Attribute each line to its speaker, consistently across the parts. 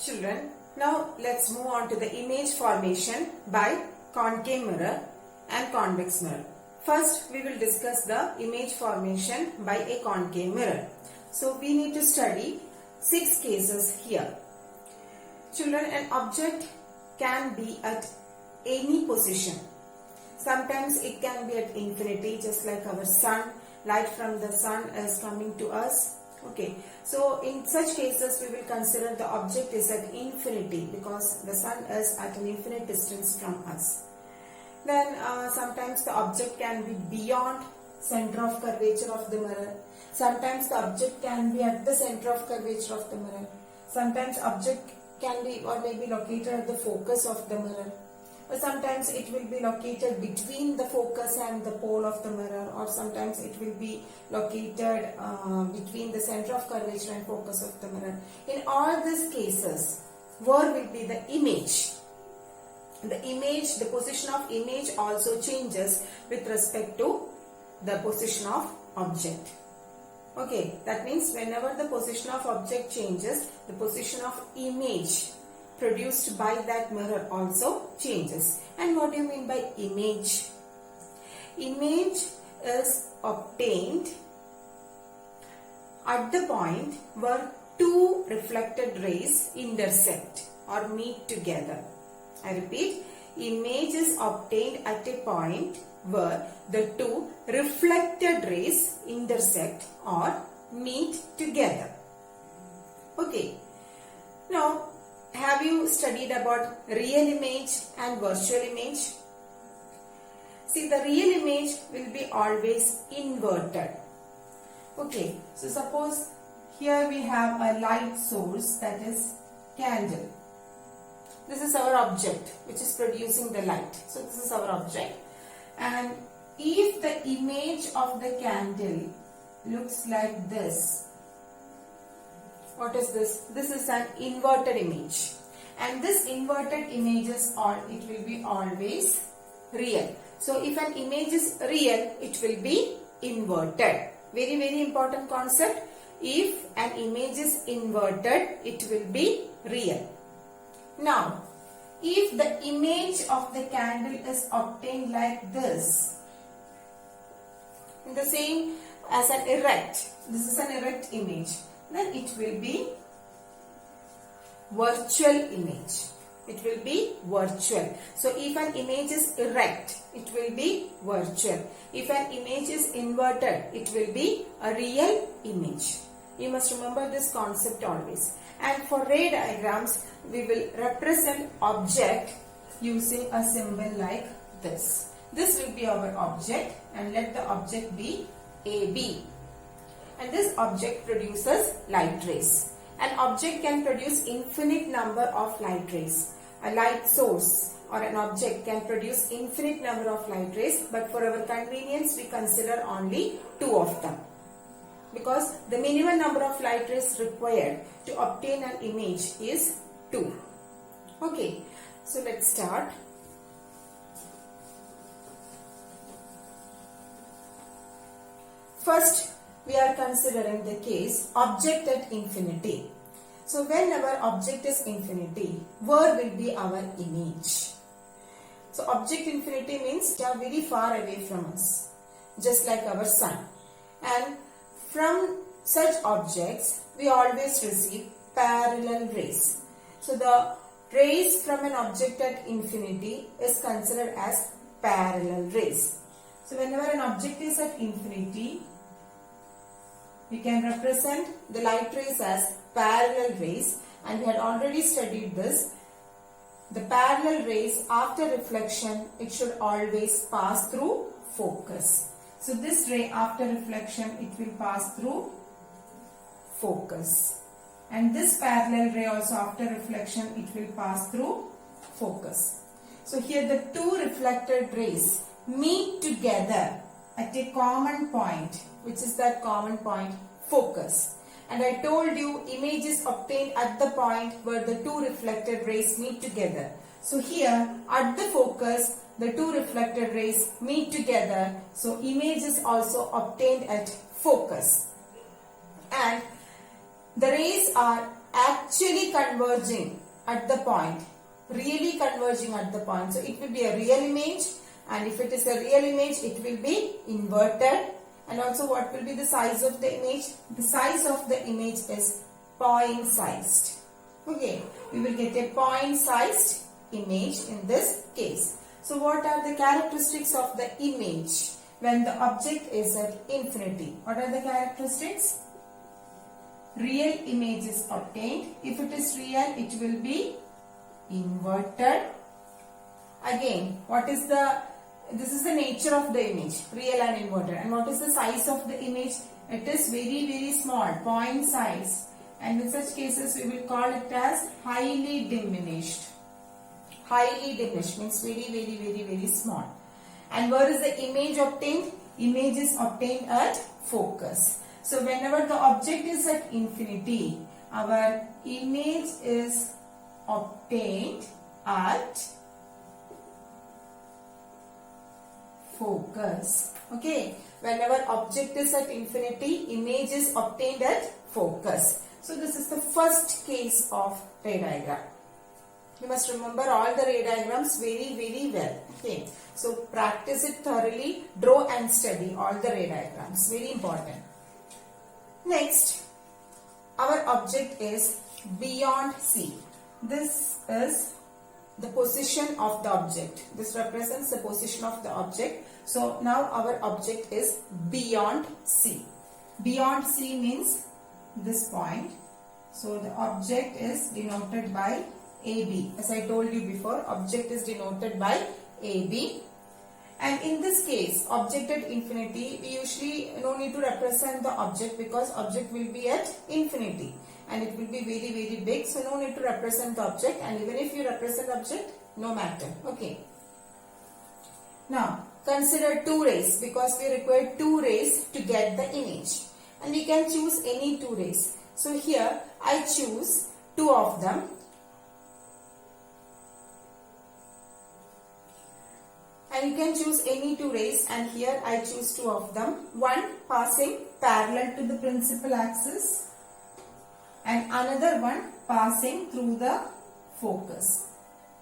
Speaker 1: Children, now let's move on to the image formation by concave mirror and convex mirror. First, we will discuss the image formation by a concave mirror. So, we need to study 6 cases here. Children, an object can be at any position. Sometimes it can be at infinity, just like our sun. Light from the sun is coming to us. Okay, so in such cases we will consider the object is at infinity because the sun is at an infinite distance from us. Then sometimes the object can be beyond center of curvature of the mirror. Sometimes the object can be at the center of curvature of the mirror. Sometimes object can be or may be located at the focus of the mirror. Or sometimes it will be located between the focus and the pole of the mirror, or sometimes it will be located between the center of curvature and focus of the mirror. In all these cases, where will be the image? The position of image also changes with respect to the position of object. Okay, that means whenever the position of object changes, the position of image produced by that mirror also changes. And what do you mean by image? Image is obtained at the point where two reflected rays intersect or meet together. I repeat, image is obtained at a point where the two reflected rays intersect or meet together. Okay, now have you studied about real image and virtual image? See, the real image will be always inverted. Okay, so suppose here we have a light source, that is candle. This is our object which is producing the light. So this is our object. And if the image of the candle looks like this, what is this? This is an inverted image. And this inverted image is it will be always real. So if an image is real, it will be inverted. Very, very important concept. If an image is inverted, it will be real. Now, if the image of the candle is obtained like this, the same as an erect, this is an erect image, then it will be virtual image. It will be virtual. So if an image is erect, it will be virtual. If an image is inverted, it will be a real image. You must remember this concept always. And for ray diagrams, we will represent object using a symbol like this. This will be our object, and let the object be AB. And this object produces light rays. An object can produce infinite number of light rays. A light source or an object can produce infinite number of light rays, but for our convenience we consider only 2 of them, because the minimum number of light rays required to obtain an image is 2. Okay, so let's start. First, we are considering the case object at infinity. So whenever object is infinity, where will be our image? So object infinity means they are very far away from us, just like our sun. And from such objects, we always receive parallel rays. So the rays from an object at infinity is considered as parallel rays. So whenever an object is at infinity, we can represent the light rays as parallel rays, and we had already studied this. The parallel rays, after reflection, it should always pass through focus. So this ray after reflection, it will pass through focus. And this parallel ray also after reflection, it will pass through focus. So here the two reflected rays meet together at a common point. Which is that common point? Focus. And I told you image is obtained at the point where the two reflected rays meet together. So here at the focus, the two reflected rays meet together. So image is also obtained at focus. And the rays are actually converging at the point, really converging at the point. So it will be a real image, and if it is a real image, it will be inverted. And also, what will be the size of the image? The size of the image is point sized. Okay, we will get a point sized image in this case. So what are the characteristics of the image when the object is at infinity? What are the characteristics? Real image is obtained. If it is real, it will be inverted. Again, this is the nature of the image, real and inverted. And what is the size of the image? It is very, very small, point size. And in such cases, we will call it as highly diminished. Highly diminished means very, very, very, very small. And where is the image obtained? Image is obtained at focus. So whenever the object is at infinity, our image is obtained at focus. Okay, whenever object is at infinity, image is obtained at focus. So this is the first case of ray diagram. You must remember all the ray diagrams very, very well. Okay, so practice it thoroughly, draw and study all the ray diagrams. Very important. Next, our object is beyond C. This is the position of the object. This represents the position of the object. So now our object is beyond C. Beyond C means this point. So the object is denoted by AB. As I told you before, object is denoted by AB. And in this case, object at infinity, we usually no need to represent the object because object will be at infinity. And it will be very, very big. So no need to represent the object. And even if you represent object, no matter. Okay. Now, consider two rays because we require two rays to get the image. And we can choose any two rays. So here, I choose two of them. And you can choose any two rays, and here I choose two of them. One passing parallel to the principal axis and another one passing through the focus.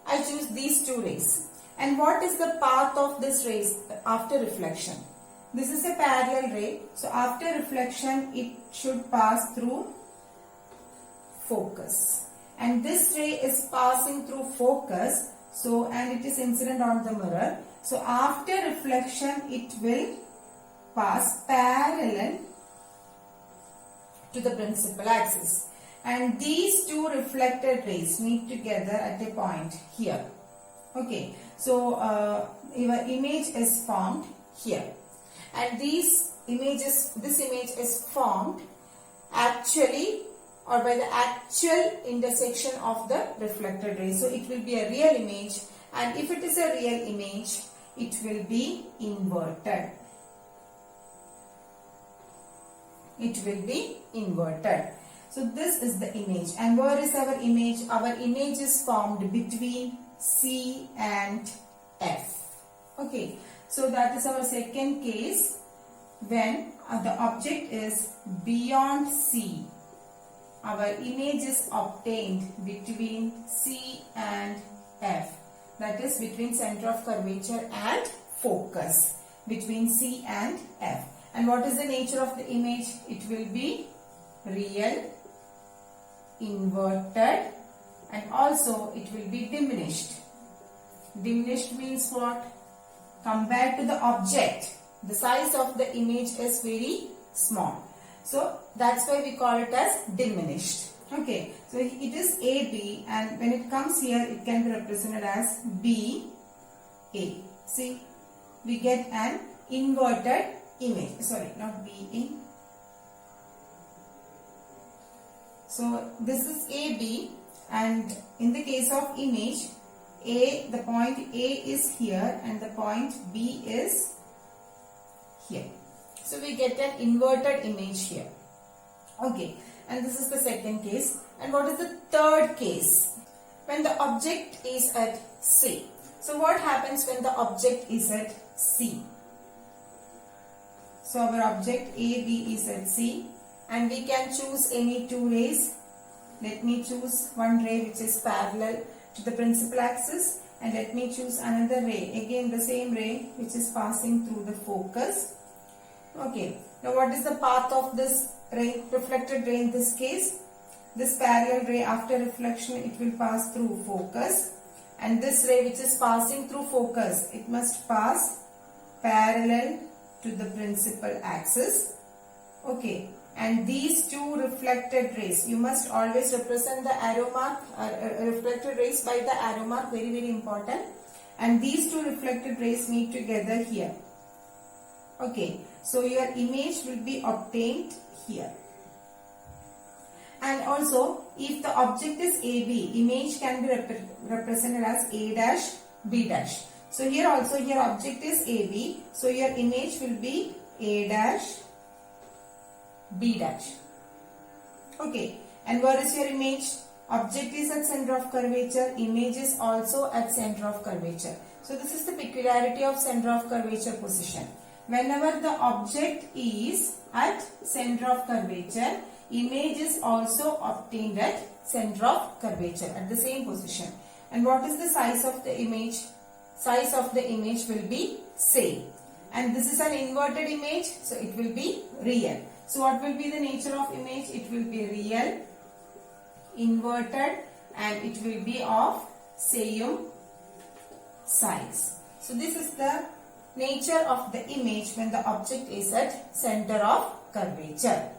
Speaker 1: I choose these two rays. And what is the path of this rays after reflection? This is a parallel ray. So after reflection, it should pass through focus. And this ray is passing through focus. So, and it is incident on the mirror. So after reflection, it will pass parallel to the principal axis. And these two reflected rays meet together at a point here. Okay. So your image is formed here. And this image is formed actually or by the actual intersection of the reflected rays. So it will be a real image, and if it is a real image, it will be inverted. It will be inverted. So this is the image. And where is our image? Our image is formed between C and F. Okay. So that is our second case when the object is beyond C. Our image is obtained between C and F. That is between center of curvature and focus. Between C and F. And what is the nature of the image? It will be real, inverted, and also it will be diminished. Diminished means what? Compared to the object, the size of the image is very small. So that's why we call it as diminished. Okay, so it is AB, and when it comes here, it can be represented as BA. See, we get an inverted image. Sorry, not BA. So this is AB, and in the case of image, the point A is here and the point B is here. So we get an inverted image here. Okay, and this is the second case. And what is the third case? When the object is at C. So what happens when the object is at C? So our object AB is at C, and we can choose any two rays. let me choose one ray which is parallel to the principal axis, and let me choose another ray, again the same ray which is passing through the focus. Okay, now what is the path of this ray, reflected ray in this case? This parallel ray, after reflection it will pass through focus, and this ray which is passing through focus, it must pass parallel to the principal axis. Okay, and these two reflected rays, you must always represent the arrow mark, reflected rays by the arrow mark, very very important. And these two reflected rays meet together here. Okay, so your image will be obtained here. And also, if the object is AB, image can be represented as A dash, B dash. So here also, your object is AB, so your image will be A dash, B dash. Okay, and where is your image? Object is at center of curvature, image is also at center of curvature. So this is the peculiarity of center of curvature position. Whenever the object is at center of curvature, image is also obtained at center of curvature at the same position. And what is the size of the image? Size of the image will be same. And this is an inverted image, so it will be real. So what will be the nature of image? It will be real, inverted, and it will be of same size. So this is the nature of the image when the object is at center of curvature.